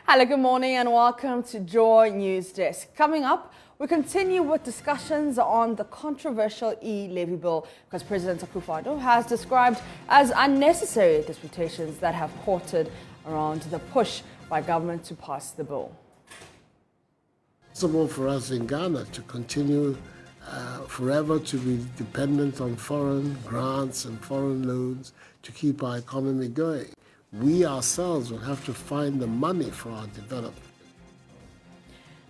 Hello, good morning and welcome to Joy News Desk. Coming up, we continue with discussions on the controversial e-levy bill because President Akufo-Addo has described as unnecessary disputations that have courted around the push by government to pass the bill. It's possible for us in Ghana to continue forever to be dependent on foreign grants and foreign loans to keep our economy going. We ourselves will have to find the money for our development.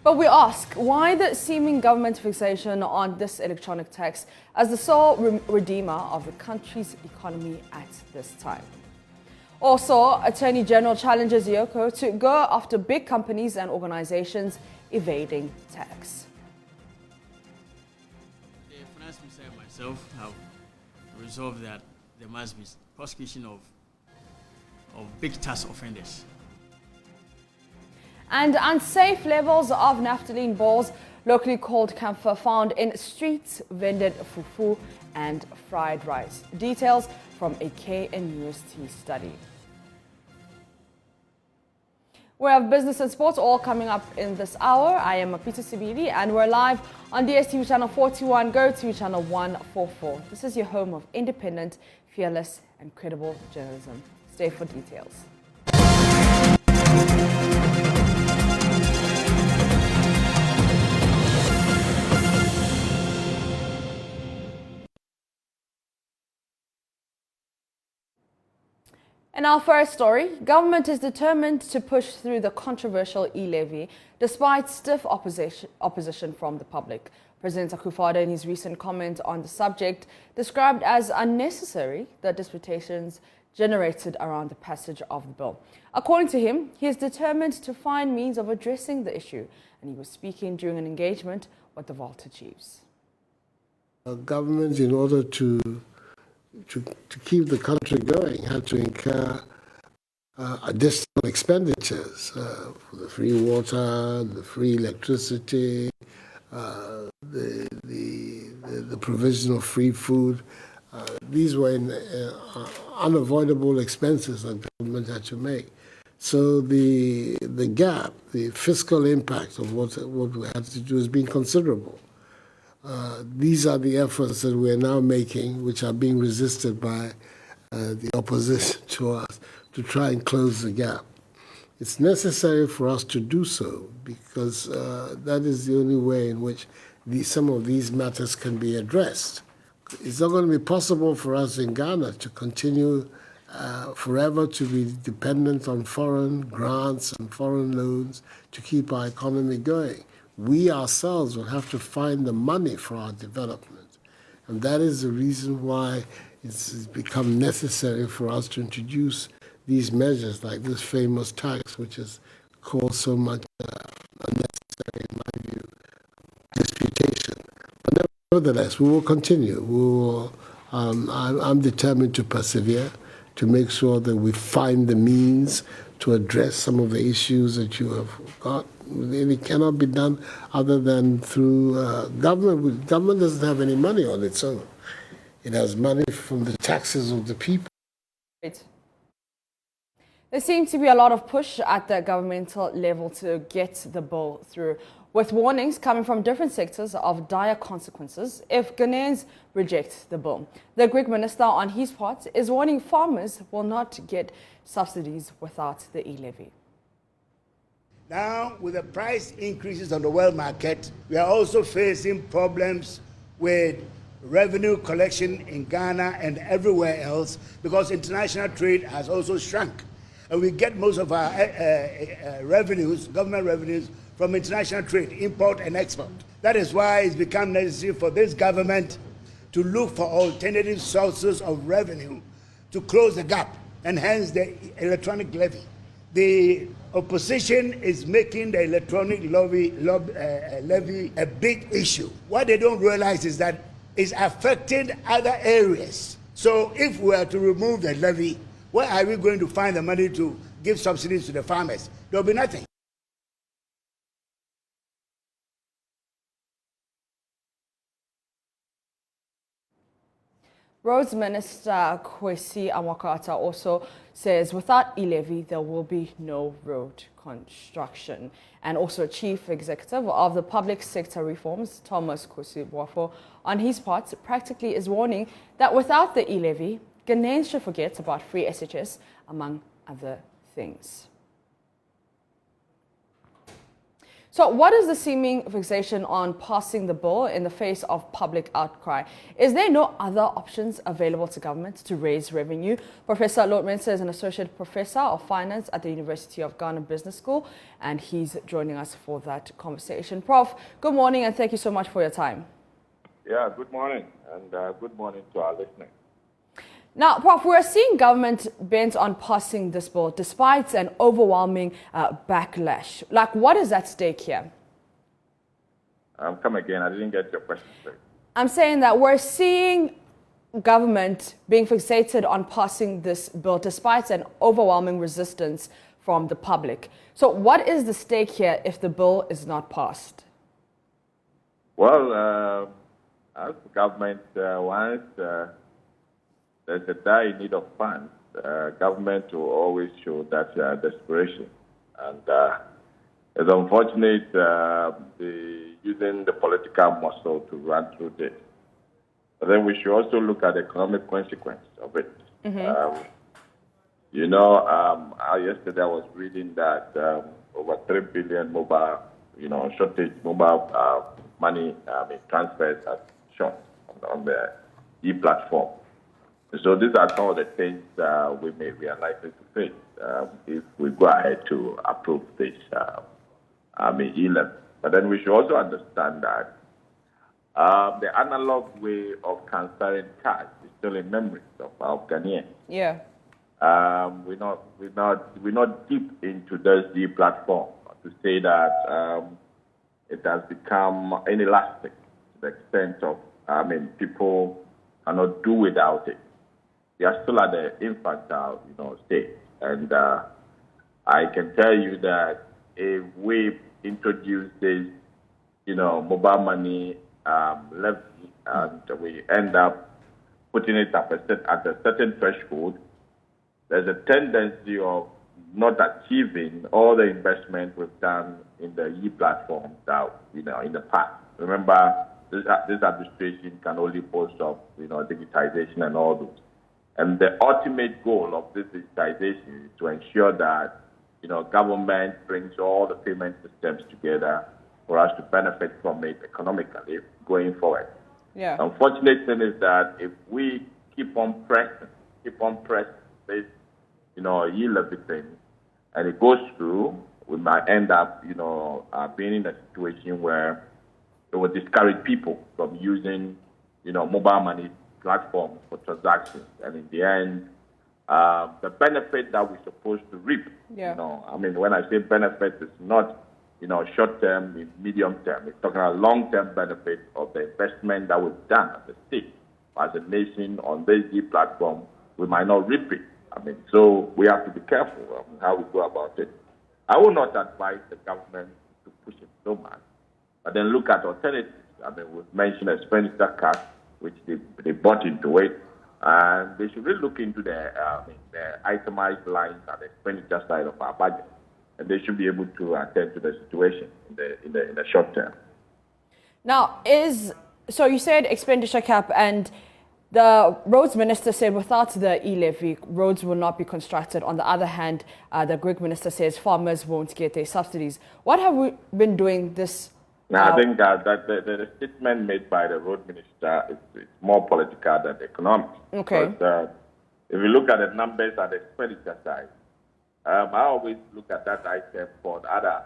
But we ask, why the seeming government fixation on this electronic tax as the sole redeemer of the country's economy at this time? Also, Attorney General challenges Yoko to go after big companies and organizations evading tax. The finance minister and myself have resolved that there must be prosecution of big tax offenders. And unsafe levels of naphthalene balls, locally called CAMPHOR, found in streets vended fufu and fried rice. Details from a KNUST study. We have business and sports all coming up in this hour. I am Peter Sibili and we're live on DSTV channel 41, Go TV channel 144. This is your home of independent, fearless and credible journalism. Stay for details. In our first story, government is determined to push through the controversial e-levy despite stiff opposition from the public. President Akufo-Addo, in his recent comment on the subject, described as unnecessary the disputations generated around the passage of the bill. According to him, he is determined to find means of addressing the issue, and he was speaking during an engagement with the Volta chiefs. Government, in order to keep the country going, had to incur additional expenditures for the free water, the free electricity, the provision of free food. These were unavoidable expenses that government had to make. So the gap, the fiscal impact of what we had to do has been considerable. These are the efforts that we're now making, which are being resisted by the opposition to us, to try and close the gap. It's necessary for us to do so because that is the only way in which some of these matters can be addressed. It's not going to be possible for us in Ghana to continue forever to be dependent on foreign grants and foreign loans to keep our economy going. We ourselves will have to find the money for our development. And that is the reason why it's become necessary for us to introduce these measures like this famous tax, which has caused so much unnecessary, in my view, disputation. But nevertheless, we will continue. We will, I'm determined to persevere, to make sure that we find the means to address some of the issues that you have got. It cannot be done other than through government. Government doesn't have any money on its own. It has money from the taxes of the people. Right. There seems to be a lot of push at the governmental level to get the bill through, with warnings coming from different sectors of dire consequences if Ghanaians reject the bill. The Greek minister, on his part, is warning farmers will not get subsidies without the e-levy. Now, with the price increases on the world market, we are also facing problems with revenue collection in Ghana and everywhere else because international trade has also shrunk. And we get most of our revenues, government revenues, from international trade, import and export. That is why it's become necessary for this government to look for alternative sources of revenue to close the gap, and hence the electronic levy. The opposition is making the electronic levy a big issue. What they don't realize is that it's affecting other areas. So if we are to remove the levy, where are we going to find the money to give subsidies to the farmers? There will be nothing. Roads Minister Kwesi Amokwata also says without e-levy, there will be no road construction. And also Chief Executive of the Public Sector Reforms, Thomas Kusi-Bwafo, on his part, practically is warning that without the e-levy, Ghanaians should forget about free SHS, among other things. So what is the seeming fixation on passing the bill in the face of public outcry? Is there no other options available to government to raise revenue? Professor Lord Mensa is an associate professor of finance at the University of Ghana Business School, and he's joining us for that conversation. Prof, good morning, and thank you so much for your time. Yeah, good morning, and good morning to our listeners. Now, Prof, we're seeing government bent on passing this bill despite an overwhelming backlash. Like, what is at stake here? Come again, I didn't get your question. Sorry. I'm saying that we're seeing government being fixated on passing this bill despite an overwhelming resistance from the public. So what is the stake here if the bill is not passed? Well, as the government wants... there's a dire need of funds. Government will always show that desperation. And it's unfortunate using the political muscle to run through this. But then we should also look at the economic consequence of it. Mm-hmm. Yesterday I was reading that over 3 billion mobile, shortage mobile money transfers are short on the e-platform. So these are some of the things we are likely to face if we go ahead to approve this e-levy. But then we should also understand that the analog way of transferring cash is still in memory of Ghanaians. Yeah. We're not deep into this e-platform to say that it has become inelastic to the extent of people cannot do without it. They are still at the infantile, stage. And I can tell you that if we introduce this, mobile money levy, and we end up putting it at a certain threshold, there's a tendency of not achieving all the investment we've done in the e-platform that, in the past. Remember, this administration can only boast of, digitization and all those. And the ultimate goal of this digitization is to ensure that, government brings all the payment systems together for us to benefit from it economically going forward. Yeah. The unfortunate thing is that if we keep on pressing this, e-levy thing, and it goes through, we might end up, being in a situation where it will discourage people from using, mobile money platform for transactions, and in the end, the benefit that we're supposed to reap. Yeah. When I say benefit, it's not, short term, medium term. It's talking about long term benefit of the investment that we've done as a state, as a nation on this platform. We might not reap it. So we have to be careful how we go about it. I will not advise the government to push it so much, but then look at alternatives. We've mentioned expenditure cuts, which they bought into it, and they should really look into the itemized lines at the expenditure side of our budget, and they should be able to attend to the situation in the short term. Now, so you said expenditure cap, and the roads minister said without the e-levy, roads will not be constructed. On the other hand, the Greek minister says farmers won't get their subsidies. What have we been doing this? Now, I think that the statement made by the road minister is more political than economic. Okay. Because if you look at the numbers at the expenditure side, I always look at that item for other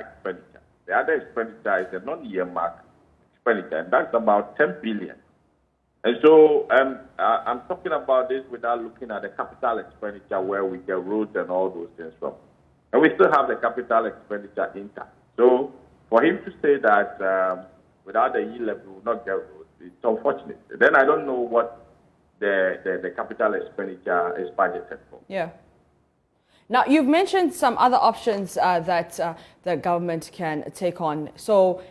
expenditure. The other expenditure is a non-earmark expenditure, and that's about 10 billion. And so I'm talking about this without looking at the capital expenditure where we get roads and all those things from. And we still have the capital expenditure intact. So for him to say that without the e-levy we will not get roads, it's unfortunate. Then I don't know what the capital expenditure is budgeted for. Yeah. Now, you've mentioned some other options that the government can take on. So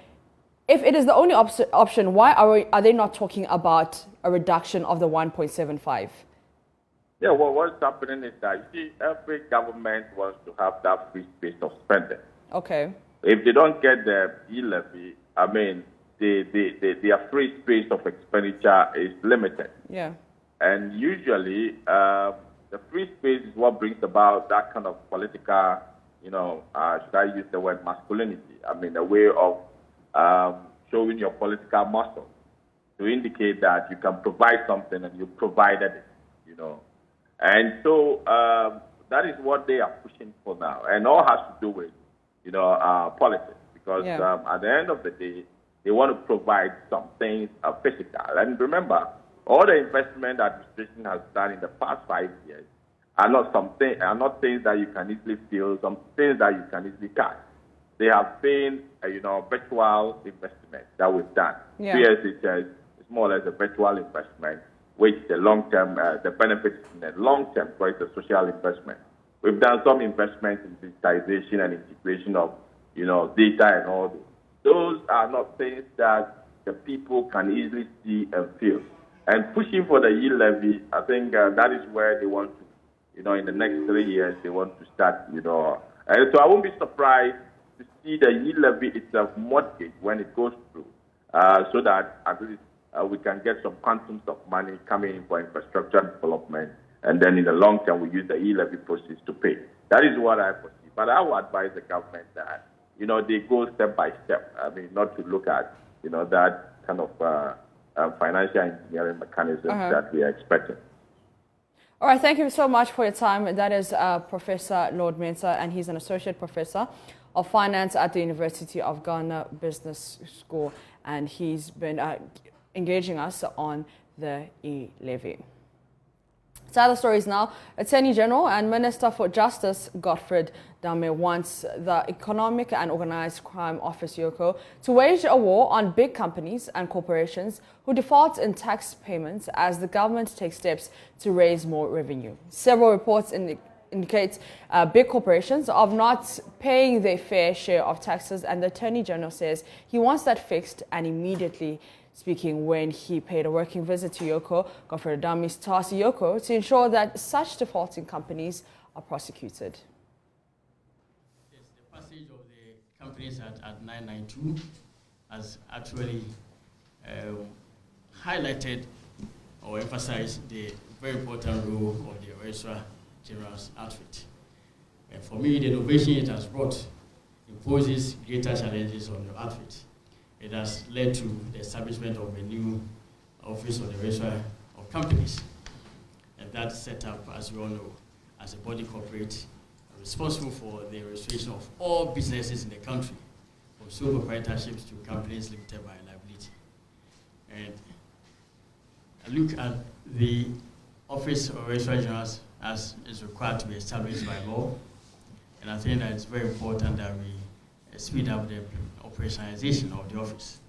If it is the only option, why are they not talking about a reduction of the 1.75? Yeah, well, what's happening is that, you see, every government wants to have that free space of spending. Okay. If they don't get the e-levy, I mean, their free space of expenditure is limited. Yeah. And usually, the free space is what brings about that kind of political, should I use the word masculinity? I mean, a way of showing your political muscle to indicate that you can provide something and you provided it, And so that is what they are pushing for now. And all has to do with, politics. Because at the end of the day, they want to provide some things physical. And remember, all the investment administration has done in the past 5 years are not things that you can easily feel, some things that you can easily catch. They have been, virtual investment that we've done. Yeah. PSHS is more or less a virtual investment, which the long-term, the benefits in the long-term, so it's a social investment. We've done some investment in digitization and integration of, data and all this. Those are not things that the people can easily see and feel. And pushing for the e-levy, I think that is where they want to, in the next 3 years, they want to start, And so I won't be surprised to see the e-levy itself mortgaged when it goes through, so that at least we can get some quantums of money coming in for infrastructure development, and then in the long term we use the e-levy proceeds to pay. That is what I foresee. But I would advise the government that, they go step by step. I mean, not to look at, that kind of financial engineering mechanism that we are expecting. All right, thank you so much for your time. That is Professor Lord Mensah, and he's an associate professor of finance at the University of Ghana Business School, and he's been engaging us on the e-levy. To other stories now, Attorney General and Minister for Justice Godfred Dame wants the Economic and Organized Crime Office, YOCO, to wage a war on big companies and corporations who default in tax payments as the government takes steps to raise more revenue. Several reports indicate big corporations are not paying their fair share of taxes, and the Attorney General says he wants that fixed and immediately. Speaking when he paid a working visit to YOCO, Godfred Dame tasked YOCO to ensure that such defaulting companies are prosecuted. Yes, the passage of the Companies at 992 has actually highlighted or emphasized the very important role of the Registrar General's outfit. And for me, the innovation it has brought imposes greater challenges on the outfit. It has led to the establishment of a new office of the Registrar of Companies. And that set up, as we all know, as a body corporate responsible for the registration of all businesses in the country, from sole proprietorships to companies limited by liability. And I look at the Office of Registrar Generals as is required to be established by law. And I think that it's very important that we speed up the operationalization of the office.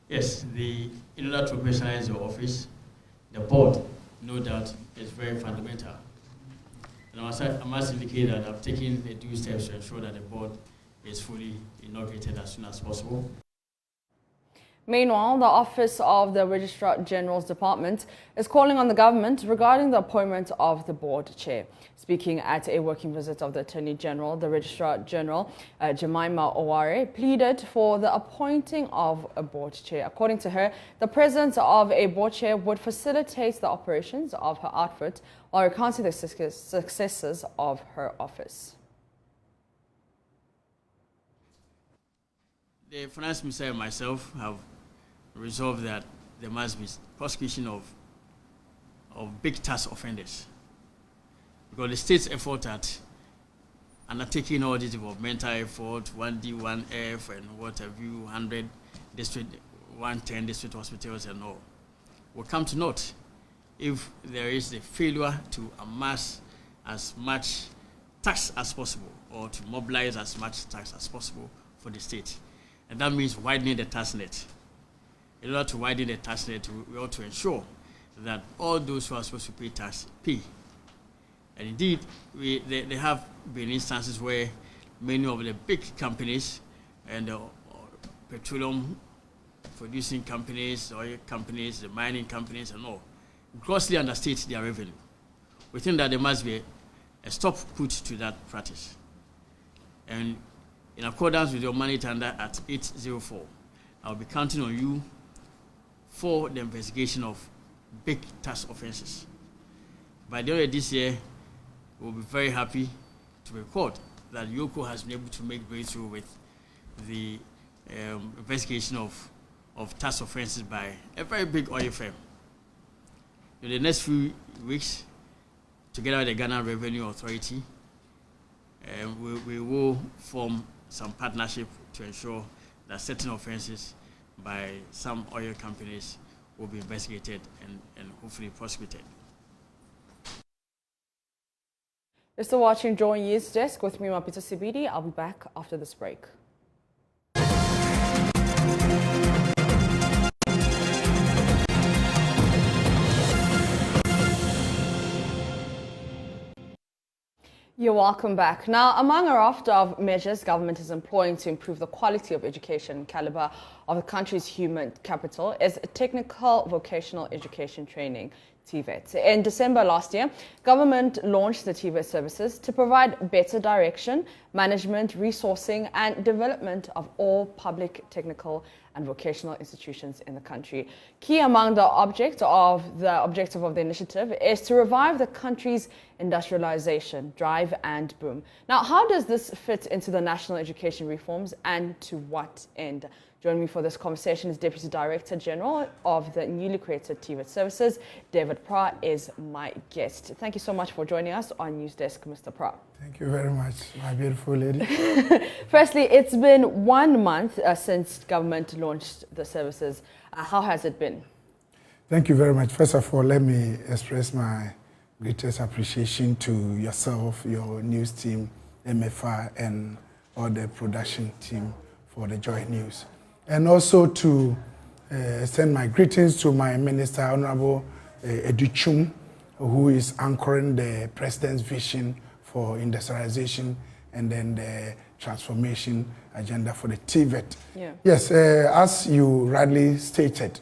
Yes, in order to operationalize the office, the board, no doubt, is very fundamental. And I must indicate that I've taken the due steps to ensure that the board is fully inaugurated as soon as possible. Meanwhile, the Office of the Registrar General's Department is calling on the government regarding the appointment of the board chair. Speaking at a working visit of the Attorney General, the Registrar General, Jemima Oware, pleaded for the appointing of a board chair. According to her, the presence of a board chair would facilitate the operations of her outfit while recounting the successes of her office. The Finance Minister and myself have resolved that there must be prosecution of big tax offenders. Because the state's effort at undertaking all this developmental effort, 1D, 1F, and what have you, 100 district, 110 district hospitals and all, will come to naught if there is a failure to amass as much tax as possible or to mobilize as much tax as possible for the state. And that means widening the tax net. In order to widen the tax net, we ought to ensure that all those who are supposed to pay tax pay. And indeed, there have been instances where many of the big companies and petroleum producing companies, oil companies, the mining companies, and all, grossly understate their revenue. We think that there must be a stop put to that practice. And in accordance with your money tender at 804, I'll be counting on you for the investigation of big tax offenses. By the end of this year, we'll be very happy to record that Yoko has been able to make breakthrough with the investigation of tax offenses by a very big oil firm. In the next few weeks, together with the Ghana Revenue Authority, we will form some partnership to ensure that certain offenses by some oil companies will be investigated and hopefully prosecuted. You're still watching JoyNews Desk with me, Mapita Sibidi. I'll be back after this break. You're welcome back. Now, among a raft of measures government is employing to improve the quality of education and caliber of the country's human capital is technical vocational education training, TVET. In December last year, government launched the TVET services to provide better direction, management, resourcing and development of all public technical and vocational institutions in the country. Key among the objective of the initiative is to revive the country's industrialization, drive and boom. Now, how does this fit into the national education reforms and to what end? Joining me for this conversation is Deputy Director General of the newly created TVET Services. David Pra is my guest. Thank you so much for joining us on News Desk, Mr. Pra. Thank you very much, my beautiful lady. Firstly, it's been 1 month since government launched the services. How has it been? Thank you very much. First of all, let me express my greatest appreciation to yourself, your news team, MFR, and all the production team for the Joy News. And also to send my greetings to my Minister, Honorable Educhum, who is anchoring the President's vision for industrialization and then the transformation agenda for the TVET. Yeah. Yes, as you rightly stated,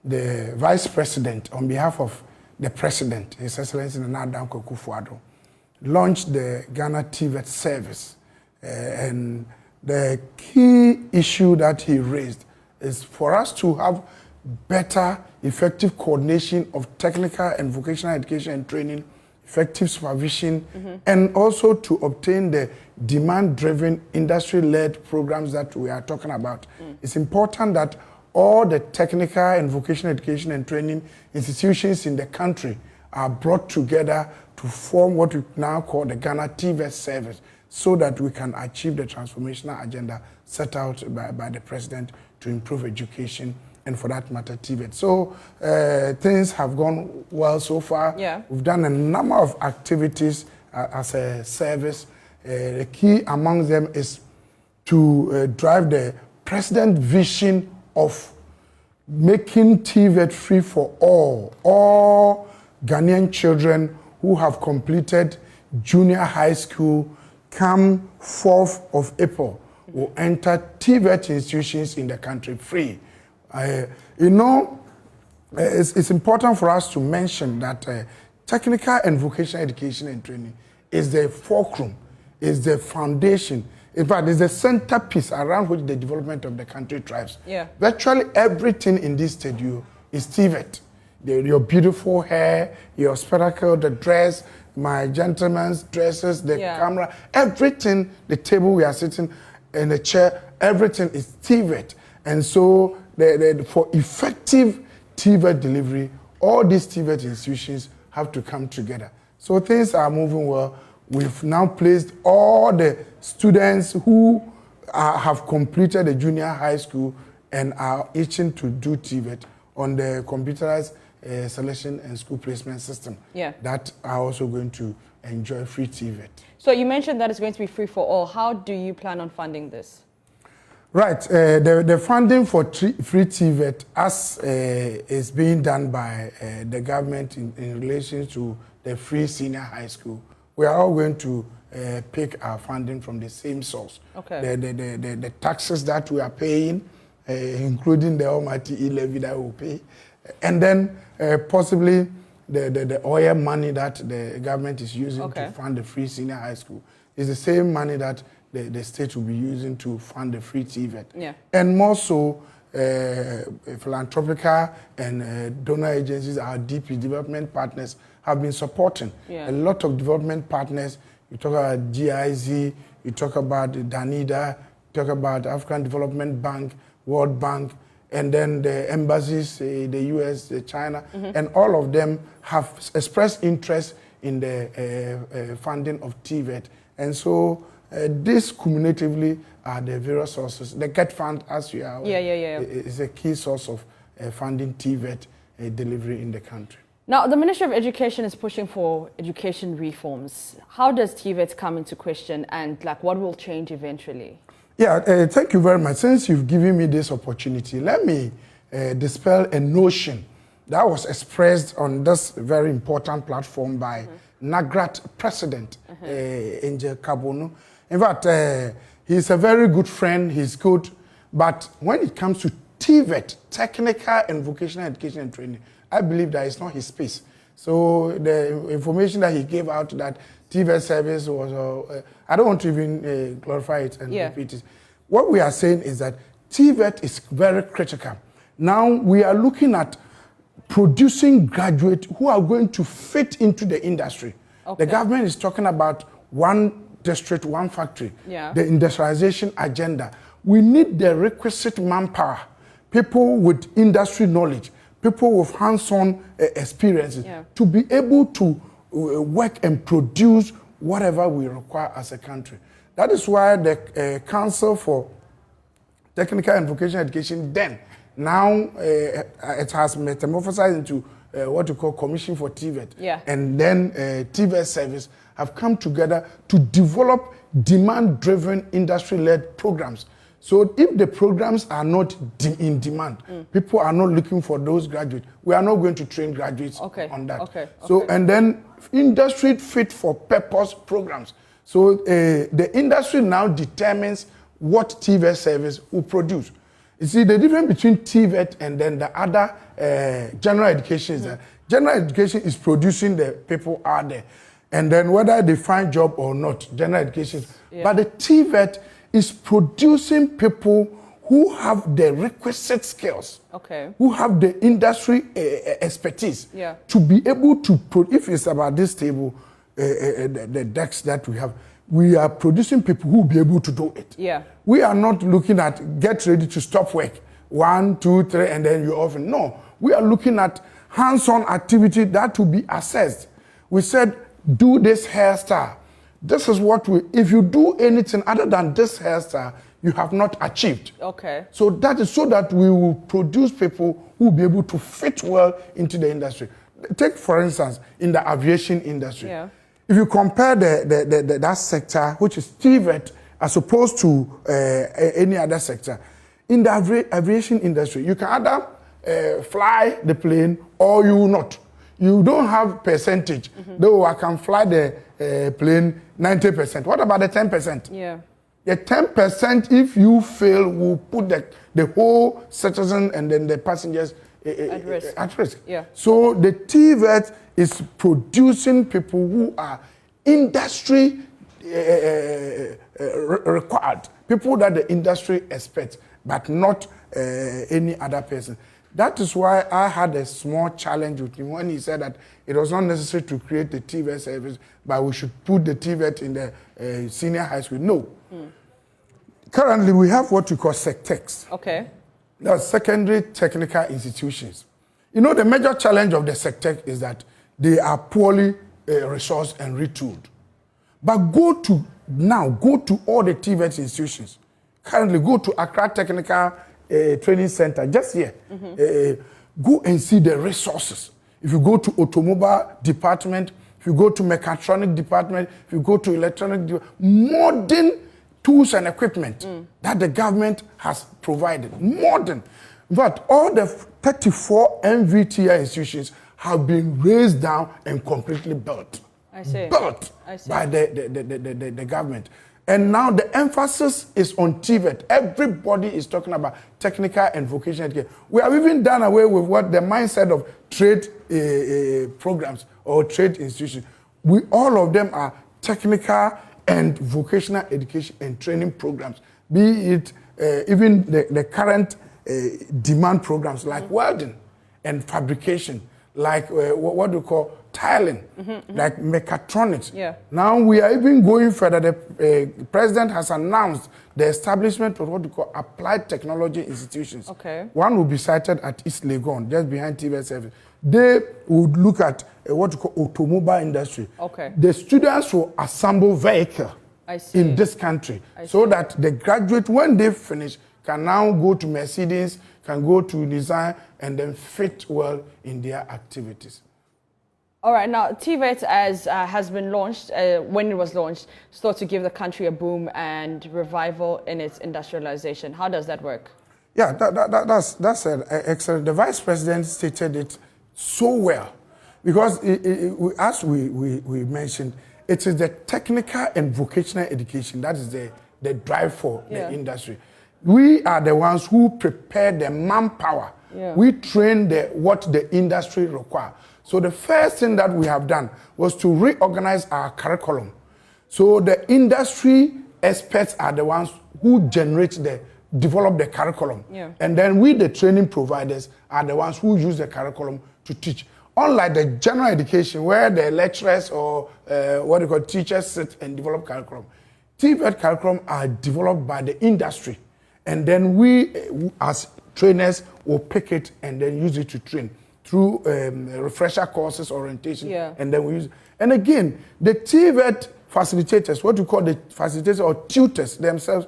the Vice President, on behalf of the President, His Excellency Nana Danko Akufo-Addo, launched the Ghana TVET service. And the key issue that he raised is for us to have better, effective coordination of technical and vocational education and training, effective supervision, and also to obtain the demand-driven, industry-led programs that we are talking about. It's important that all the technical and vocational education and training institutions in the country are brought together to form what we now call the Ghana TVET service, so that we can achieve the transformational agenda set out by the President to improve education and, for that matter, TVET. So things have gone well so far. Yeah. We've done a number of activities as a service. The key among them is to drive the President's vision of making TVET free for all Ghanaian children who have completed junior high school. Come 4th of April, will enter TVET institutions in the country free. It's important for us to mention that technical and vocational education and training is the fulcrum, is the foundation. In fact, it's the centerpiece around which the development of the country thrives. Yeah. Virtually everything in this studio is TVET. Your beautiful hair, your spectacle, the dress, my gentleman's dresses, the camera, everything, the table we are sitting in, the chair, everything is TVET. And so for effective TVET delivery, all these TVET institutions have to come together. So things are moving well. We've now placed all the students who have completed the junior high school and are itching to do TVET on the computerized selection and school placement system. Yeah. That are also going to enjoy free TVET. So you mentioned that it's going to be free for all. How do you plan on funding this? Right. The funding for free TVET, as is being done by the government in relation to the free senior high school, we are all going to pick our funding from the same source. Okay. The taxes that we are paying including the almighty e-levy that we'll pay, and then possibly the oil money that the government is using to fund the free senior high school is the same money that the state will be using to fund the free TVET. Yeah. And more so, philanthropical and donor agencies, our DP development partners, have been supporting. Yeah. A lot of development partners, you talk about GIZ, you talk about DANIDA, you talk about African Development Bank, World Bank, and then the embassies, the US, China, and all of them have expressed interest in the funding of TVET. And so this cumulatively are the various sources. The GET Fund, as you are aware, is a key source of funding TVET delivery in the country. Now, the Ministry of Education is pushing for education reforms. How does TVET come into question, and what will change eventually? Yeah, thank you very much. Since you've given me this opportunity, let me dispel a notion that was expressed on this very important platform by NAGRAT President Angel Kabono. In fact, he's a very good friend, he's good, but when it comes to TVET, Technical and Vocational Education and Training, I believe that it's not his space. So the information that he gave out that TVET service was, I don't want to even glorify it and repeat it. What we are saying is that TVET is very critical. Now we are looking at producing graduates who are going to fit into the industry. Okay. The government is talking about one district, one factory, the industrialization agenda. We need the requisite manpower, people with industry knowledge, people with hands-on experiences to be able to work and produce whatever we require as a country. That is why the Council for Technical and Vocational Education then, now it has metamorphosed into what you call Commission for TVET. Yeah. And then TVET Service have come together to develop demand-driven, industry-led programs. So if the programs are not in demand, people are not looking for those graduates, we are not going to train graduates on that. So, and then industry fit for purpose programs. So the industry now determines what TVET service will produce. You see, the difference between TVET and then the other general education is that general education is producing the people out there. And then whether they find job or not, general education. But the TVET is producing people who have the requisite skills, who have the industry expertise to be able to put, if it's about this table, the decks that we are producing people who will be able to do it. Yeah. We are not looking at get ready to stop work, 1, 2, 3, and then you're off. No, we are looking at hands-on activity that will be assessed. We said, do this hairstyle. This is what if you do anything other than this hairstyle, you have not achieved. Okay. So that is so that we will produce people who will be able to fit well into the industry. Take, for instance, in the aviation industry. Yeah. If you compare that sector, which is TVET, as opposed to any other sector, in the aviation industry, you can either fly the plane or you will not. You don't have percentage. Though I can fly the plane 90%. What about the 10%? Yeah. The 10%, if you fail, will put the whole citizen and then the passengers at risk. Yeah. So the TVET is producing people who are industry required, people that the industry expects, but not any other person. That is why I had a small challenge with him when he said that it was not necessary to create the TVET service, but we should put the TVET in the senior high school. No. Currently, we have what we call SECTECs. Okay. That's secondary technical institutions. You know, the major challenge of the SECTEC is that they are poorly resourced and retooled. But go to all the TVET institutions. Currently, go to Accra Technical Training Center, just here. Go and see the resources. If you go to automobile department, if you go to mechatronic department, if you go to electronic department, modern tools and equipment that the government has provided. Modern. But all the 34 MVTI institutions have been raised down and completely built. I see. Built by the government. And now the emphasis is on TVET. Everybody is talking about technical and vocational education. We have even done away with what the mindset of trade programs or trade institutions. All of them are technical and vocational education and training programs, be it even the current demand programs like welding and fabrication, like what do you call tiling, like mechatronics. Yeah. Now we are even going further. The president has announced the establishment of what we call applied technology institutions. Okay. One will be sited at East Legon, just behind TVET service. They would look at what we call automobile industry. Okay. The students will assemble vehicle in this country so that the graduate, when they finish, can now go to Mercedes, can go to design, and then fit well in their activities. All right, now TVET has been launched, when it was launched, thought to give the country a boom and revival in its industrialization. How does that work? Yeah, that's excellent. The Vice President stated it so well because as we mentioned, it is the technical and vocational education that is the drive for the industry. We are the ones who prepare the manpower. Yeah. We train what the industry requires. So the first thing that we have done was to reorganize our curriculum. So the industry experts are the ones who develop the curriculum. Yeah. And then we, the training providers, are the ones who use the curriculum to teach. Unlike the general education where the lecturers or what you call teachers sit and develop curriculum, TVET curriculum are developed by the industry. And then we, as trainers, will pick it and then use it to train through refresher courses, orientation, and then we use it. And again, the TVET facilitators, what we call the facilitators or tutors themselves,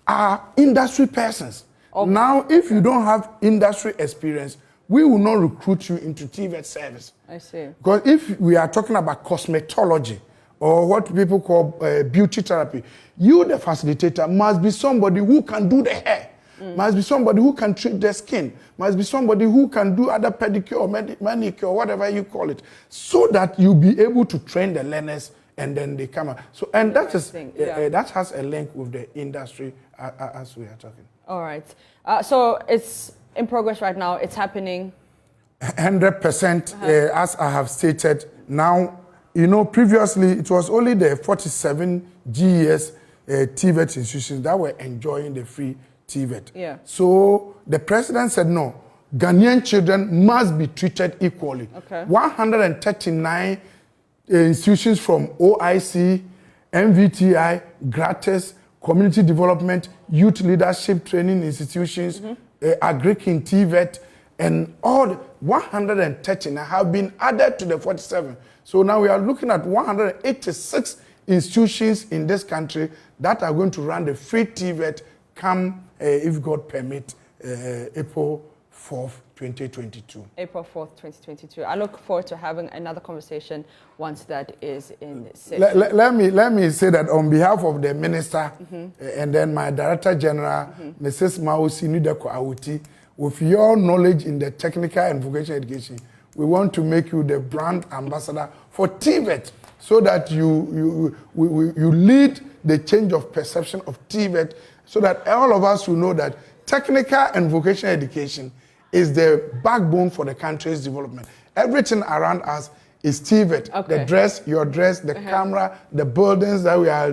are industry persons. Okay. Now, if you don't have industry experience, we will not recruit you into TVET service. I see. Because if we are talking about cosmetology or what people call beauty therapy, you, the facilitator, must be somebody who can do the hair. Must be somebody who can treat the skin, must be somebody who can do other pedicure or manicure, whatever you call it, so that you'll be able to train the learners and then they come out. So, and that is that has a link with the industry as we are talking. All right. So it's in progress right now. It's happening. 100%, as I have stated. Now, you know, previously it was only the 47 GES TVET institutions that were enjoying the free TVET. Yeah. So the president said, no, Ghanaian children must be treated equally. Okay. 139 institutions from OIC, MVTI, gratis, community development, youth leadership training institutions, Agric TVET, and all 139 have been added to the 47. So now we are looking at 186 institutions in this country that are going to run the free TVET come, if God permit, April 4th, 2022. April 4th, 2022. I look forward to having another conversation once that is in session. Let me say that on behalf of the minister and then my Director General, Mrs. Mausi Nudeko Awuti, with your knowledge in the technical and vocational education, we want to make you the brand ambassador for TVET so that you lead the change of perception of TVET so that all of us will know that technical and vocational education is the backbone for the country's development. Everything around us is TVET. Okay. The dress, your dress, the camera, the buildings that we are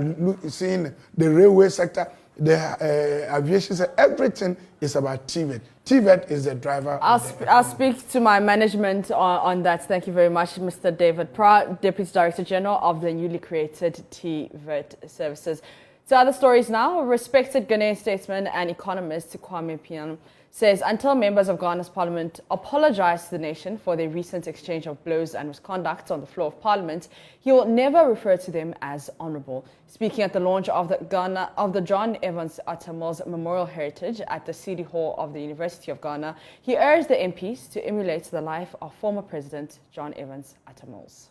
seeing, the railway sector, the aviation sector, everything is about TVET. TVET is the driver. I'll speak to my management on that. Thank you very much, Mr. David Pratt, Deputy Director General of the newly created TVET Services. To other stories now, respected Ghanaian statesman and economist Kwame Pian says until members of Ghana's parliament apologize to the nation for their recent exchange of blows and misconduct on the floor of parliament, he will never refer to them as honourable. Speaking at the launch of the John Evans Atta Mills Memorial Heritage at the City Hall of the University of Ghana, he urged the MPs to emulate the life of former President John Evans Atta Mills.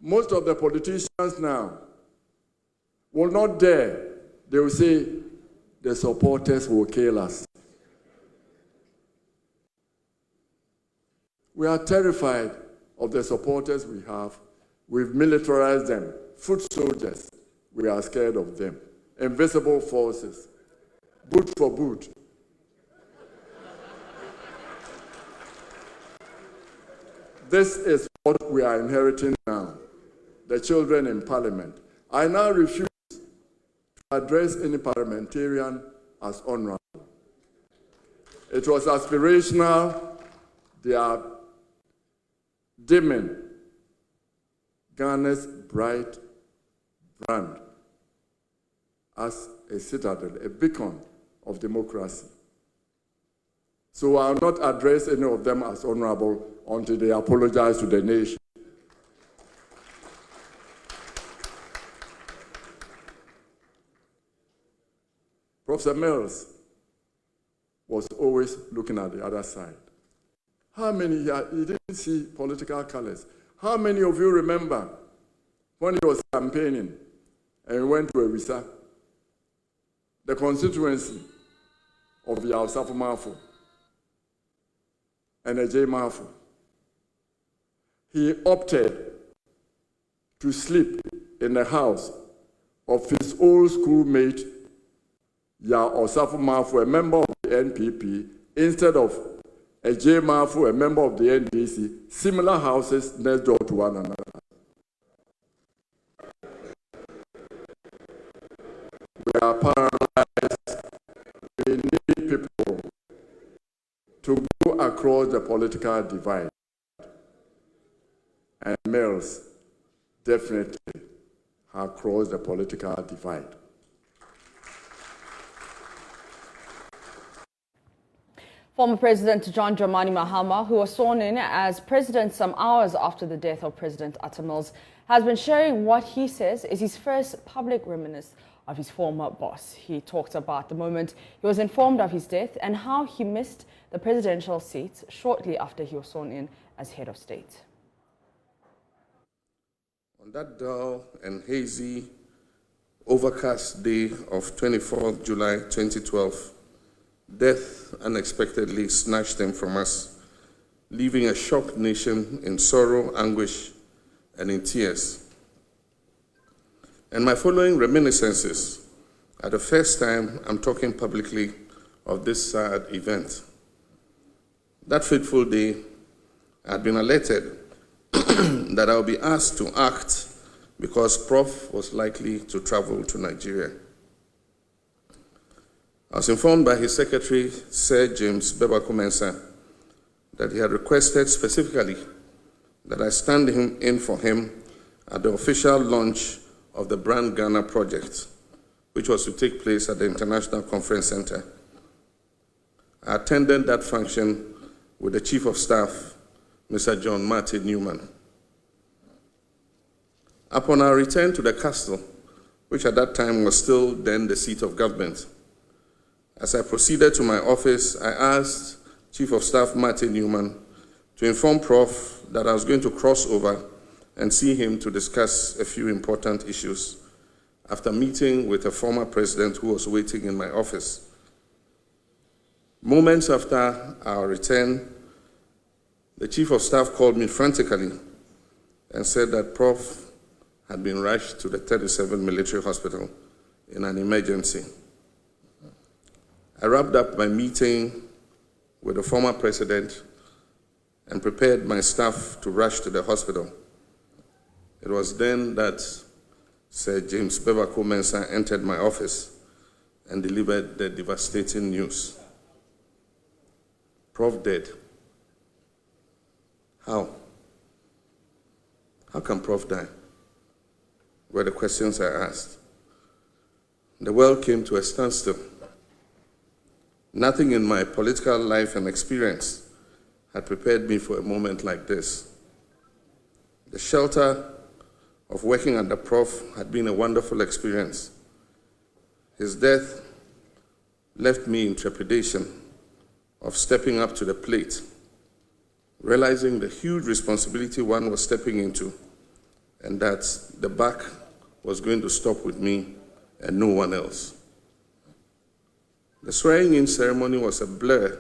Most of the politicians now will not dare. They will say, the supporters will kill us. We are terrified of the supporters we have. We've militarized them, foot soldiers. we are scared of them. Invisible forces, boot for boot. This is what we are inheriting now, the children in parliament. I now refuse to address any parliamentarian as honorable. It was aspirational. They are dimming Ghana's bright brand as a citadel, a beacon of democracy. So I will not address any of them as honorable until they apologize to the nation. Professor Mills was always looking at the other side. How many, he didn't see political colors. How many of you remember when he was campaigning and he went to Ewisa, the constituency of Yaosafo Mafo and Ejay Mafo? He opted to sleep in the house of his old schoolmate, Yaosafo Mafo, a member of the NPP, instead of Ejay Mafo, a member of the NDC, similar houses next door to one another. We are paralyzed. We need people to go across the political divide. And Mills definitely have crossed the political divide. Former President John Dramani Mahama, who was sworn in as president some hours after the death of President Atta Mills, has been sharing what he says is his first public reminiscence of his former boss. He talked about the moment he was informed of his death and how he missed the presidential seat shortly after he was sworn in as head of state. On that dull and hazy, overcast day of 24th July 2012, death unexpectedly snatched him from us, leaving a shocked nation in sorrow, anguish, and in tears. And my following reminiscences are the first time I'm talking publicly of this sad event. That fateful day, I had been alerted that I would be asked to act because Prof was likely to travel to Nigeria. I was informed by his secretary, Sir James Beba-Mensah, that he had requested specifically that I stand in for him at the official launch of the Brand Ghana project, which was to take place at the International Conference Center. I attended that function with the Chief of Staff, Mr. John Martin Newman. Upon our return to the castle, which at that time was still then the seat of government, as I proceeded to my office, I asked Chief of Staff Martin Newman to inform Prof that I was going to cross over and see him to discuss a few important issues after meeting with a former president who was waiting in my office. Moments after our return, the Chief of Staff called me frantically and said that Prof had been rushed to the 37 Military Hospital in an emergency. I wrapped up my meeting with the former president and prepared my staff to rush to the hospital. It was then that Sir James Beba-Mensah entered my office and delivered the devastating news. Prof dead. How? How can Prof die? Were the questions I asked. The world came to a standstill. Nothing in my political life and experience had prepared me for a moment like this. The shelter of working under Prof had been a wonderful experience. His death left me in trepidation of stepping up to the plate, realizing the huge responsibility one was stepping into, and that the buck was going to stop with me and no one else. The swearing-in ceremony was a blur,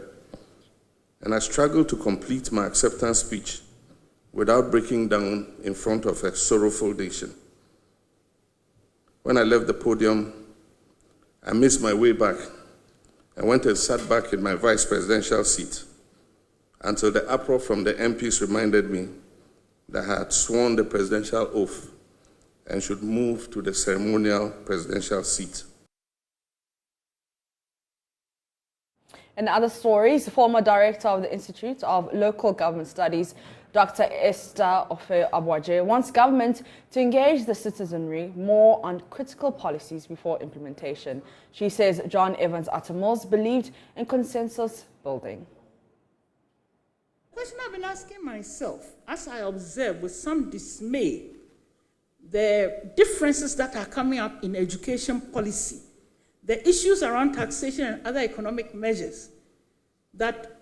and I struggled to complete my acceptance speech without breaking down in front of a sorrowful nation. When I left the podium, I missed my way back and went and sat back in my vice presidential seat until the uproar from the MPs reminded me that I had sworn the presidential oath and should move to the ceremonial presidential seat. In other stories, former director of the Institute of Local Government Studies, Dr. Esther Ofe-Abwaje, wants government to engage the citizenry more on critical policies before implementation. She says John Evans Atamils believed in consensus building. The question I've been asking myself, as I observe with some dismay the differences that are coming up in education policy, the issues around taxation and other economic measures, that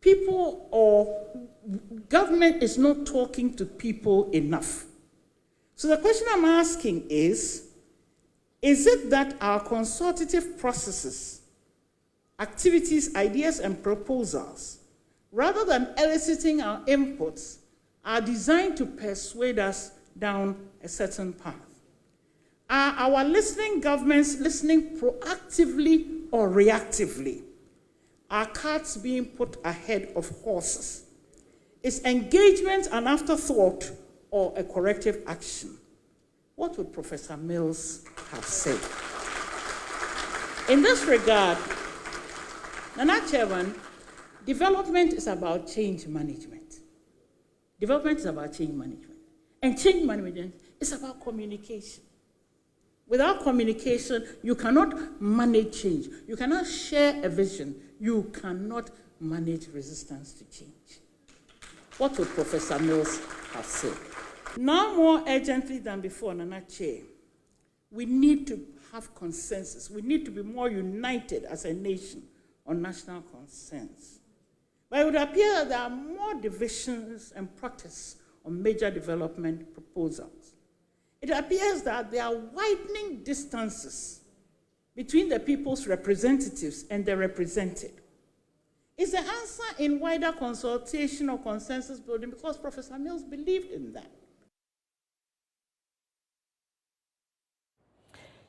people or government is not talking to people enough. So the question I'm asking is it that our consultative processes, activities, ideas, and proposals, rather than eliciting our inputs, are designed to persuade us down a certain path? Are our listening governments listening proactively or reactively? Are carts being put ahead of horses? Is engagement an afterthought or a corrective action? What would Professor Mills have said? In this regard, Nana Chairman, development is about change management. Development is about change management. And change management is about communication. Without communication, you cannot manage change. You cannot share a vision. You cannot manage resistance to change. What would Professor Mills have said? Now more urgently than before, Nana Chair, we need to have consensus. We need to be more united as a nation on national consensus. But it would appear that there are more divisions and protests on major development proposals. It appears that there are widening distances between the people's representatives and the represented. Is the answer in wider consultation or consensus building? Because Professor Mills believed in that.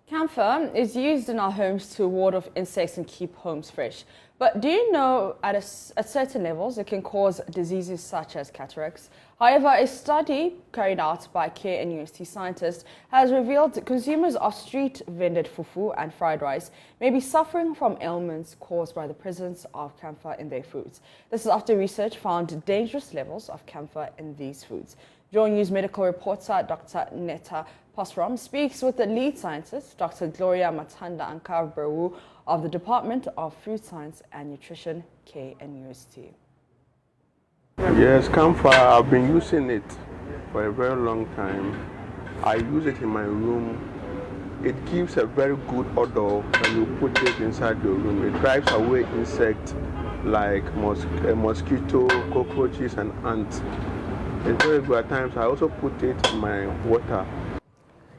Camphor is used in our homes to ward off insects and keep homes fresh. But do you know at certain levels it can cause diseases such as cataracts? However, a study carried out by Care and UST scientists has revealed consumers of street-vended fufu and fried rice may be suffering from ailments caused by the presence of camphor in their foods. This is after research found dangerous levels of camphor in these foods. JoyNews medical reporter Dr. Netta Pasram speaks with the lead scientist, Dr. Gloria Matanda Ankar-Brewu of the Department of Food Science and Nutrition, KNUST. Yes, camphor, I've been using it for a very long time. I use it in my room. It gives a very good odor when you put it inside your room. It drives away insects like mosquito, cockroaches, and ants. It's very good at times. I also put it in my water.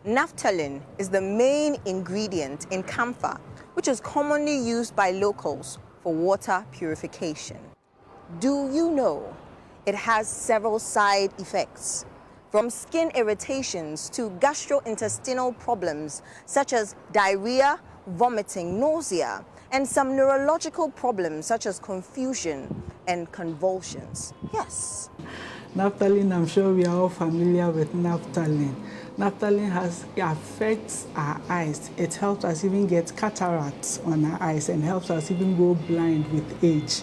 Naphthalene is the main ingredient in camphor, which is commonly used by locals for water purification. Do you know it has several side effects, from skin irritations to gastrointestinal problems such as diarrhea, vomiting, nausea, and some neurological problems such as confusion and convulsions? Yes. Naphthalene, I'm sure we are all familiar with naphthalene. Naphthalene affects our eyes. It helps us even get cataracts on our eyes and helps us even go blind with age.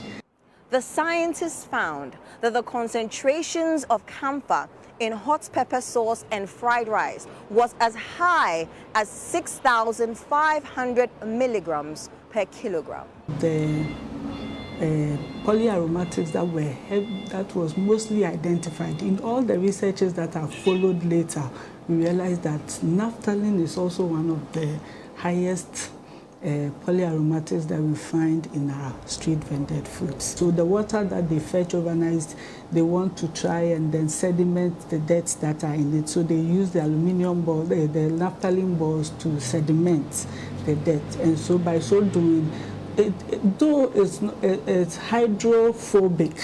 The scientists found that the concentrations of camphor in hot pepper sauce and fried rice was as high as 6,500 milligrams per kilogram. The polyaromatics that was mostly identified in all the researches that have followed later, we realized that naphthalene is also one of the highest polyaromatics that we find in our street vended foods. So the water that they fetch overnight, they want to try and then sediment the dirt that are in it. So they use the aluminum ball, the naphthalene balls to sediment the dirt. And so by so doing, though it's hydrophobic,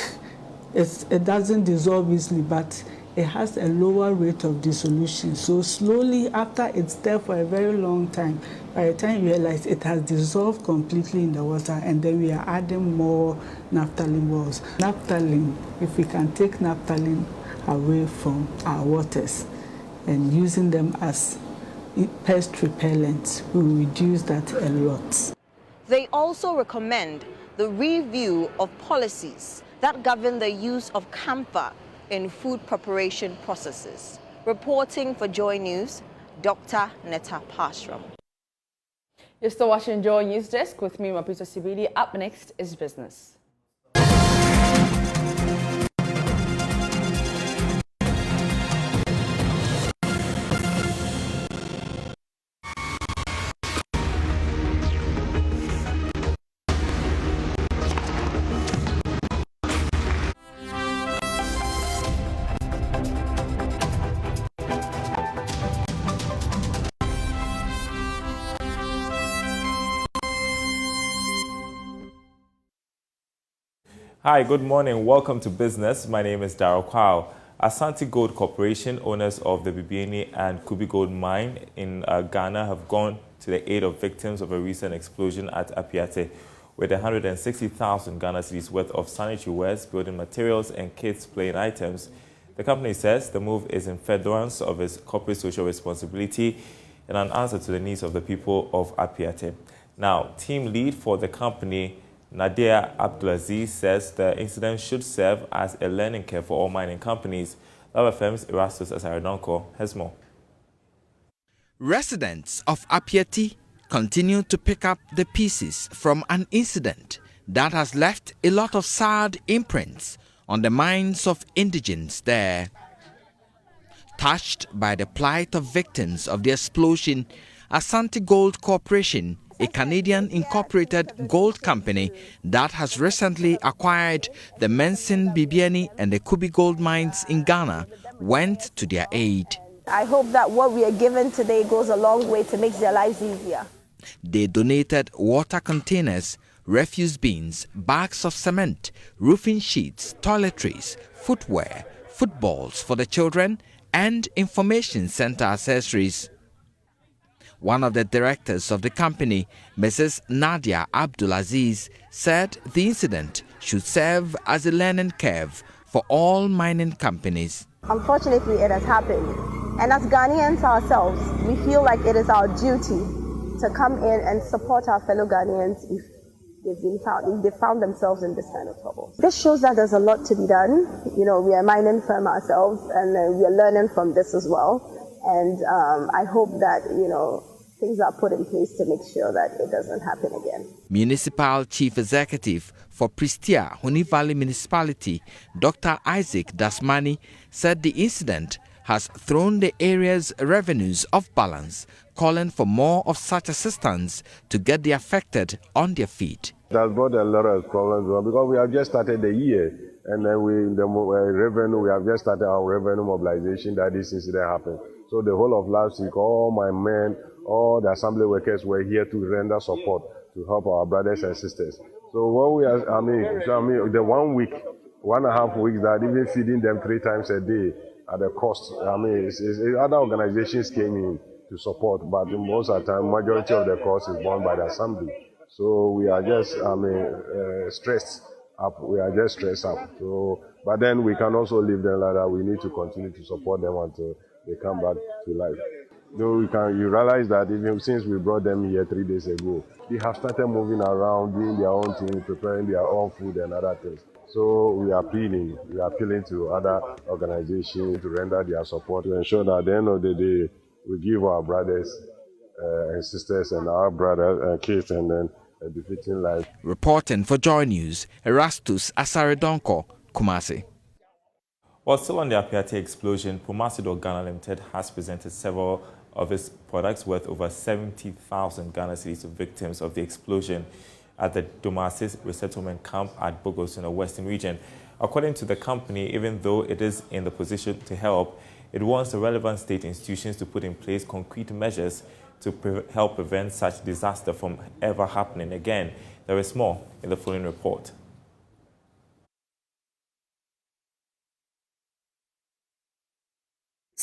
it doesn't dissolve easily, but it has a lower rate of dissolution. So slowly, after it's there for a very long time, by the time you realize it has dissolved completely in the water, and then we are adding more naphthalene balls. Naphthalene, if we can take naphthalene away from our waters and using them as pest repellents, we will reduce that a lot. They also recommend the review of policies that govern the use of camphor in food preparation processes. Reporting for Joy News, Dr. Netta Pashram. You're still watching Joy News Desk with me, Mapisa Sibidi. Up next is business. Hi, good morning. Welcome to Business. My name is Darryl Kwao. Asante Gold Corporation, owners of the Bibiani and Kubi Gold Mine in Ghana, have gone to the aid of victims of a recent explosion at Apiate with 160,000 Ghana cedis worth of sanitary wares, building materials, and kids' playing items. The company says the move is in furtherance of its corporate social responsibility and an answer to the needs of the people of Apiate. Now, team lead for the company, Nadia Abdulaziz, says the incident should serve as a learning curve for all mining companies. Love FM's Erastus Asaridonko has more. Residents of Apiati continue to pick up the pieces from an incident that has left a lot of sad imprints on the minds of indigents there. Touched by the plight of victims of the explosion, Asante Gold Corporation, a Canadian incorporated gold company that has recently acquired the Mensin, Bibiani and the Kubi gold mines in Ghana, went to their aid. I hope that what we are given today goes a long way to make their lives easier. They donated water containers, refuse bins, bags of cement, roofing sheets, toiletries, footwear, footballs for the children, and information center accessories. One of the directors of the company, Mrs. Nadia Abdulaziz, said the incident should serve as a learning curve for all mining companies. Unfortunately, it has happened. And as Ghanaians ourselves, we feel like it is our duty to come in and support our fellow Ghanaians if they found themselves in this kind of trouble. This shows that there's a lot to be done. You know, we are a mining firm ourselves, and we are learning from this as well. And I hope that, you know, things are put in place to make sure that it doesn't happen again. Municipal Chief Executive for Pristia, Huni Valley Municipality, Dr. Isaac Dasmani, said the incident has thrown the area's revenues off balance, calling for more of such assistance to get the affected on their feet. It has brought a lot of problems because we have just started the year, and then we have just started our revenue mobilization that this incident happened. So the whole of last week, all my men, all the assembly workers were here to render support to help our brothers and sisters. So what we are, the 1 week, 1.5 weeks that even feeding them 3 times a day at the cost, other organizations came in to support, but most of the time, majority of the cost is borne by the assembly. So we are just, stressed up. We are just stressed up. So, but then we can also leave them like that. We need to continue to support them until they come back to life. Though you realize that even since we brought them here 3 days ago, they have started moving around, doing their own thing, preparing their own food and other things. So we are appealing to other organizations to render their support to ensure that at the end of the day, we give our brothers and sisters and our brothers and kids and then a befitting life. Reporting for Joy News, Erastus Asaridonko, Kumasi. While still on the Apiate explosion, Pomasido Ghana Limited has presented several of its products worth over 70,000 Ghana cedis to victims of the explosion at the Domasis resettlement camp at Bogos in the Western region. According to the company, even though it is in the position to help, it wants the relevant state institutions to put in place concrete measures to help prevent such disaster from ever happening again. There is more in the following report.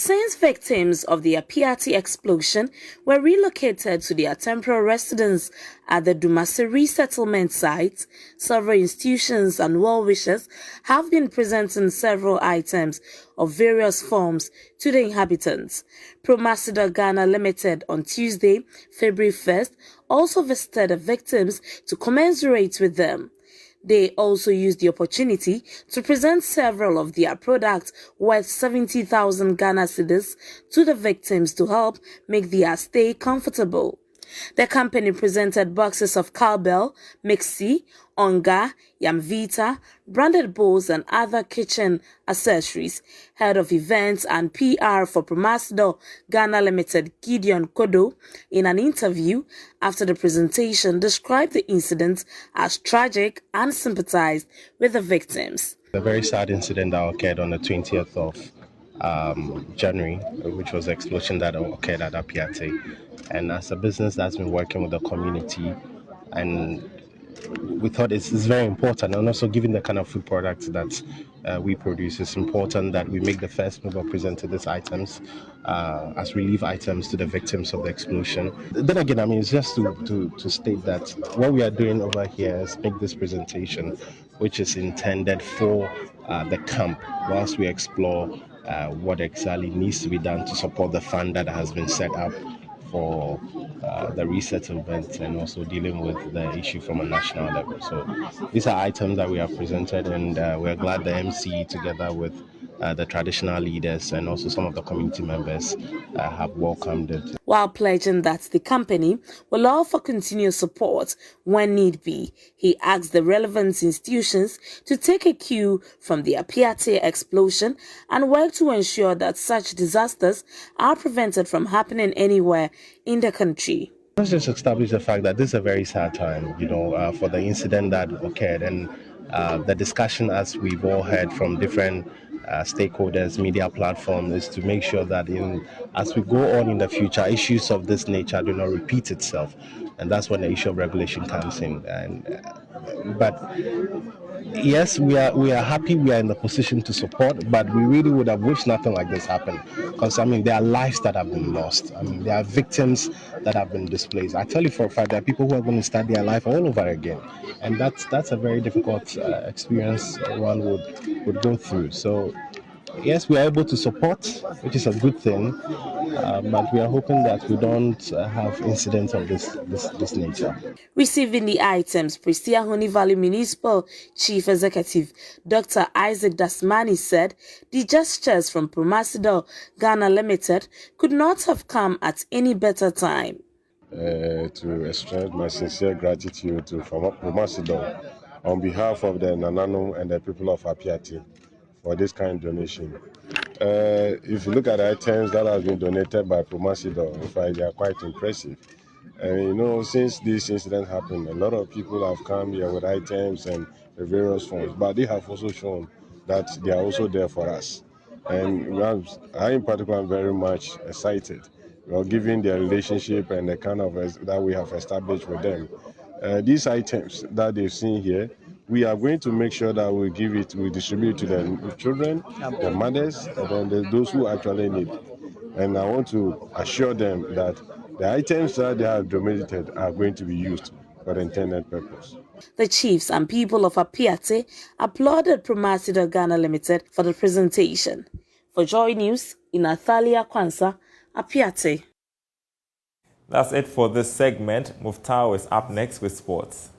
Since victims of the Apiati explosion were relocated to their temporary residence at the Dumasiri settlement site, several institutions and well-wishers have been presenting several items of various forms to the inhabitants. Promasidor Ghana Limited on Tuesday, February 1st, also visited the victims to commiserate with them. They also used the opportunity to present several of their products worth 70,000 Ghana cedis to the victims to help make their stay comfortable. The company presented boxes of cowbell, mixie, onga, yamvita, branded bowls and other kitchen accessories. Head of Events and PR for Promasidor Ghana Limited, Gideon Kodo, in an interview after the presentation, described the incident as tragic and sympathized with the victims. A very sad incident that occurred on the 20th of January, which was the explosion that occurred at Apiate. And as a business that's been working with the community, and we thought it's very important, and also given the kind of food products that we produce, it's important that we make the first move of presenting these items as relief items to the victims of the explosion. Then again, I mean, it's just to state that what we are doing over here is make this presentation, which is intended for the camp, whilst we explore what exactly needs to be done to support the fund that has been set up for the resettlement and also dealing with the issue from a national level. So these are items that we have presented, and we're glad the MC, together with the traditional leaders and also some of the community members, have welcomed it. While pledging that the company will offer continuous support when need be, he asked the relevant institutions to take a cue from the Apiate explosion and work to ensure that such disasters are prevented from happening anywhere in the country. Let's just establish the fact that this is a very sad time, for the incident that occurred, and the discussion, as we've all heard from different stakeholders, media platforms, is to make sure that as we go on in the future, issues of this nature do not repeat itself, and that's when the issue of regulation comes in. But yes, we are happy we are in the position to support, but we really would have wished nothing like this happened, because there are lives that have been lost. There are victims that have been displaced. I tell you for a fact, there are people who are going to start their life all over again, and that's a very difficult experience one would go through. So yes, we are able to support, which is a good thing, but we are hoping that we don't have incidents of this nature. Receiving the items, Prestia Honey Valley Municipal Chief Executive Dr. Isaac Dasmani said the gestures from Promasidor Ghana Limited could not have come at any better time. To express my sincere gratitude to Promasidor on behalf of the Nanano and the people of Apiati for this kind of donation. If you look at the items that have been donated by Promasidor, in fact, they are quite impressive. And since this incident happened, a lot of people have come here with items and the various forms, but they have also shown that they are also there for us. And I, in particular, am very much excited. Given their relationship and the kind of that we have established with them. These items that they've seen here, we are going to make sure that we distribute to the children, the mothers, and then those who actually need. And I want to assure them that the items that they have donated are going to be used for the intended purpose. The chiefs and people of Apiate applauded Promasidor Ghana Limited for the presentation. For Joy News, in Athalia Kwanza, Apiate. That's it for this segment. Muftau is up next with sports.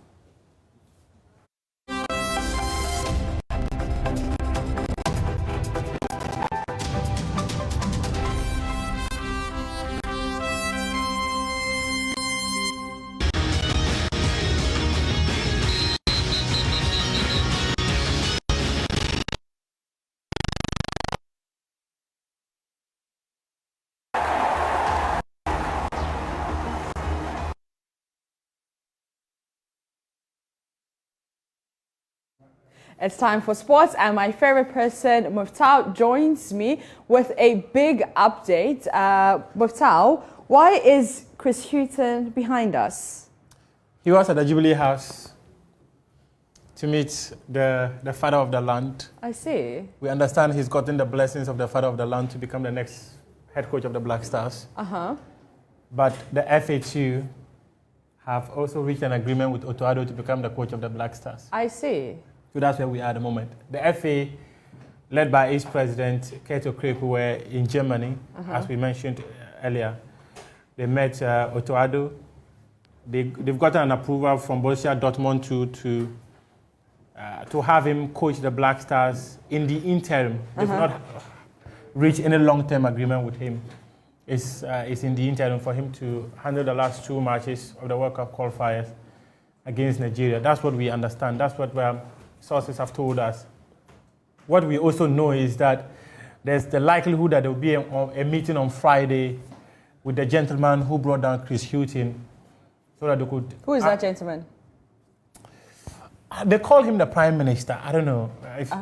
It's time for sports, and my favorite person, Muftau, joins me with a big update. Muftau, why is Chris Hughton behind us? He was at the Jubilee House to meet the father of the land. I see. We understand he's gotten the blessings of the father of the land to become the next head coach of the Black Stars. But the FA too have also reached an agreement with Otto Addo to become the coach of the Black Stars. I see. So that's where we are at the moment. The FA, led by its president, Kato Krek, who were in Germany, as we mentioned earlier. They met Otto Addo. They've gotten an approval from Borussia Dortmund to have him coach the Black Stars in the interim. They've not reached any long-term agreement with him. It's in the interim for him to handle the last 2 matches of the World Cup qualifiers against Nigeria. That's what we understand. That's what sources have told us. What we also know is that there's the likelihood that there will be a meeting on Friday with the gentleman who brought down Chris Hughton, so that they could... Who is that gentleman? They call him the Prime Minister. I don't know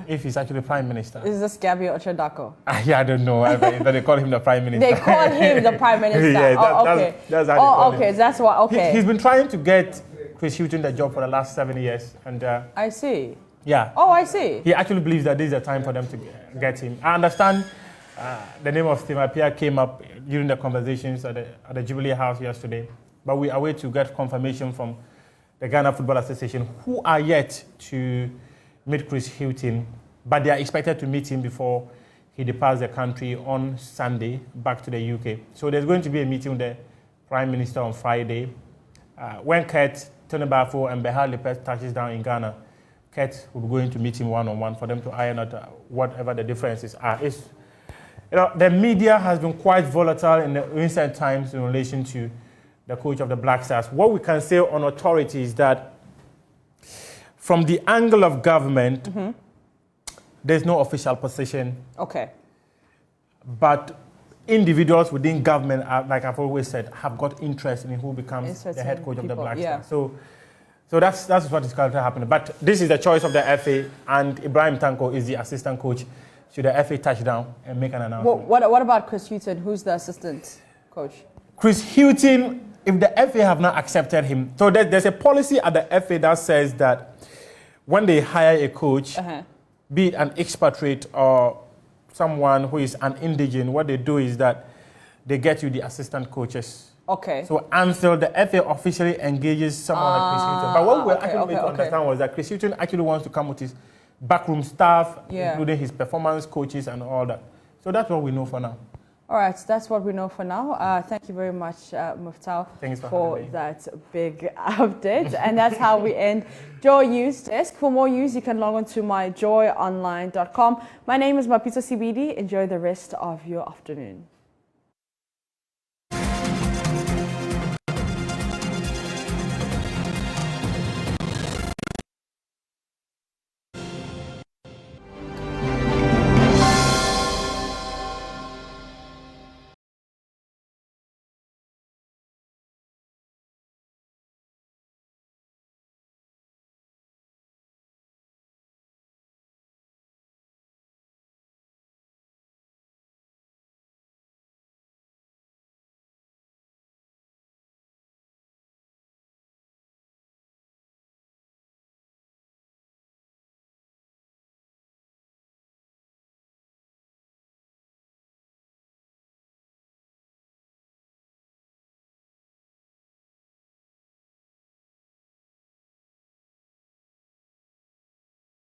if he's actually Prime Minister. Is this Gabby Ochadako? Yeah, I don't know. But they call him the Prime Minister. They call him the Prime Minister. Yeah, okay. That's how they call him. That's why. Okay. He's been trying to get Chris Hughton the job for the last 7 years, and I see. Yeah. Oh, I see. He actually believes that this is the time for them to get him. I understand the name of Steve Appiah came up during the conversations at the Jubilee House yesterday, but we are waiting to get confirmation from the Ghana Football Association, who are yet to meet Chris Hughton, but they are expected to meet him before he departs the country on Sunday back to the UK. So there's going to be a meeting with the Prime Minister on Friday. When Kurt, Tony Bafo, and Behar Lipet touches down in Ghana, Kurt will be going to meet him one-on-one for them to iron out whatever the differences are. The media has been quite volatile in the recent times in relation to the coach of the Black Stars. What we can say on authority is that from the angle of government, there's no official position. Okay. But individuals within government, like I've always said, have got interest in who becomes the head coach of the Black Stars. So that's what is currently happening. But this is the choice of the FA, and Ibrahim Tanko is the assistant coach. Should the FA touch down and make an announcement? What about Chris Hughton? Who's the assistant coach? Chris Hughton, if the FA have not accepted him, so there's a policy at the FA that says that when they hire a coach, be it an expatriate or someone who is an indigent, what they do is that they get you the assistant coaches. Okay. So until the FA officially engages someone like Chris Hughton. But what we actually made to understand was that Chris Hughton actually wants to come with his backroom staff, including his performance coaches and all that. So that's what we know for now. All right, that's what we know for now. Thank you very much, Muftau, for that big update. And that's how we end Joy News Desk. For more news, you can log on to myjoyonline.com. My name is Mapito CBD. Enjoy the rest of your afternoon.